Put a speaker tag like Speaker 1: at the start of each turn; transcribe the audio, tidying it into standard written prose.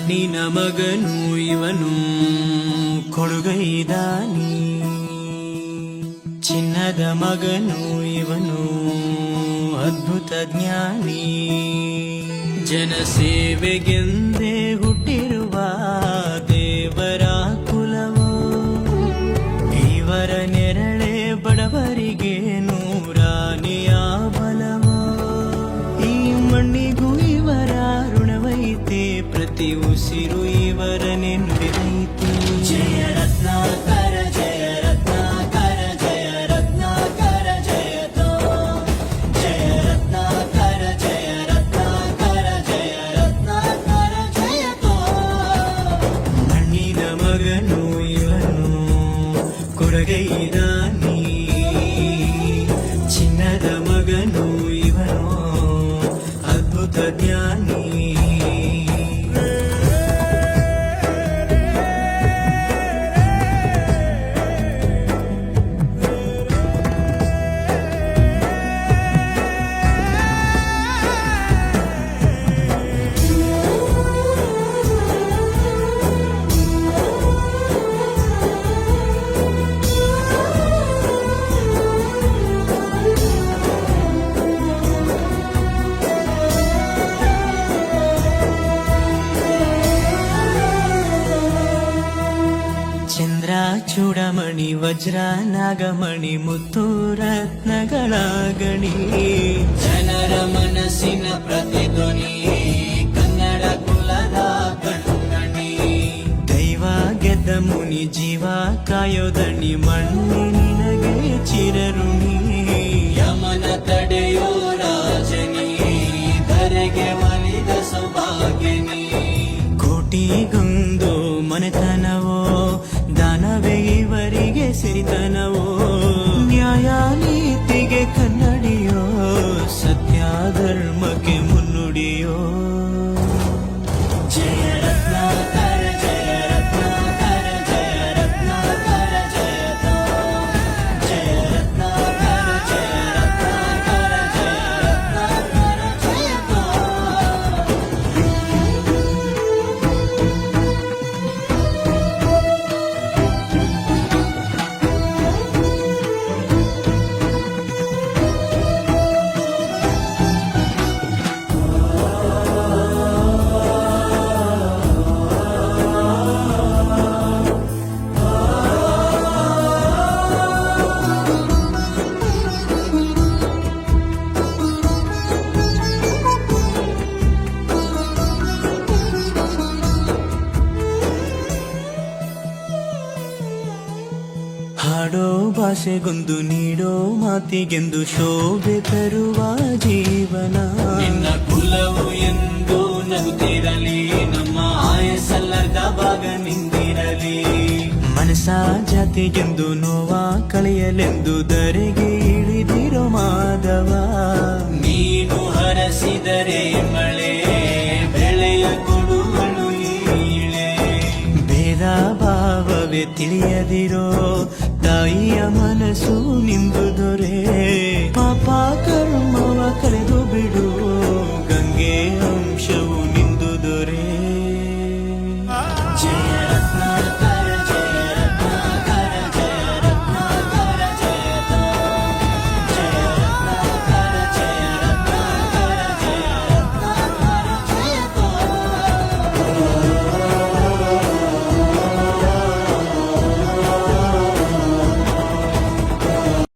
Speaker 1: ಮಣ್ಣಿನ ಮಗನು ಇವನು ಕೊಡುಗೈದಾನಿ, ಚಿನ್ನದ ಮಗನು ಇವನು ಅದ್ಭುತ ಜ್ಞಾನಿ. ಜನಸೇವೆಗೆಂದೇ ಹುಟ್ಟಿರುವ ದೇವರ ಕುಲವೋ, ಇವರ ನೆರಳೆ ಬಡವರಿಗೆ ನೂರಾನೆಯ ಬಲವೋ. ಈ ಮಣ್ಣಿಗೂ ಇವರ ಋಣವೈತೆ, ಪ್ರತಿ ಉಸಿರು ಇವರ ನೆನಪಿದೈತೆ. ಜಯ ರತ್ನಾಕರ ಜಯ ರತ್ನಾಕರ ಜಯ ರತ್ನಾಕರ ಜಯತೋ, ಜಯ ರತ್ನಾಕರ ಜಯ ರತ್ನಾಕರ ಜಯ ರತ್ನಾಕರ ಜಯತೋ. ಮಣ್ಣಿನ ಮಗನು ಇವನು ಕೊಡುಗೈದಾನಿ, ಚಿನ್ನದ ಮಗನು ಇವನು ಅದ್ಭುತ ಜ್ಞಾನಿ. ಚಂದ್ರ ಚೂಡಮಣಿ ವಜ್ರ ನಾಗಮಣಿ ಮುತ್ತು ರತ್ನಗಳ ಗಣಿ, ಜನರ ಮನಸ್ಸಿನ ಪ್ರತಿಧ್ವನಿ ಕನ್ನಡ ಕುಲದ ಕಣ್ಮಣಿ. ದೈವ ಗೆದ್ದ ಮುನಿ ಜೀವ ಕಾಯೋದಣಿ, ಮಣ್ಣು ನಿನಗೆ ಚಿರಋಣಿ. ಯಮನ ತಡೆಯೋ ರಾಜನಿ, ಧರೆಗೆ ಒಲಿದ ಸೌಭಾಗ್ಯನಿ. ಕೋಟಿಗೊಂದು ಮನೆತನವೋ, ದಾನವೇ ಇವರಿಗೆ ಸಿರಿತನವೋ. ನ್ಯಾಯ ನೀತಿಗೆ ಕನ್ನಡಿಯೋ, ಸತ್ಯ ಧರ್ಮಕ್ಕೆ ಮುನ್ನುಡಿಯೋ. ಜಯ ರತ್ನಾಕರ ಜಯ ರತ್ನಾಕರ ಜಯ ರತ್ನಾಕರ ಜಯತೋ, ಜಯ ರತ್ನಾಕರ ಜಯ ರತ್ನಾಕರ ಜಯ ರತ್ನಾಕರ ಜಯತೋ. ಹಾಡೋ ಭಾಷೆಗೊಂದು ನೀಡೋ ಮಾತಿಗೆಂದು ಶೋಭೆ ತರುವ ಜೀವನ. ನಿನ್ನ ಕುಲವು ಎಂದು ನಗುತ್ತಿರಲಿ, ನಮ್ಮ ಆಯಸ್ಸಲ್ಲದ ಭಾಗ ನಿಂದಿರಲಿ. ಮನಸ ಜಾತಿಗೆಂದು ನೋವ ಕಳೆಯಲೆಂದು ಧರೆಗೆ ಇಳಿದಿರೋ ಮಾಧವ. ನೀನು ಹರಸಿದರೆ ಮಳೆ ಬೆಳೆಯ ಕೊಡುವಳು ಈಳೆ. ಭೇದ ಭಾವವೇ ತಿಳಿಯದಿರೋ ತಾಯಿಯ ಮನಸ್ಸು ನಿಂದು ದೊರೆ. ಪಾಪ ಕರ್ಮವ ಕಳೆದು ಬಿಡು, ಗಂಗೆ ಅಂಶವು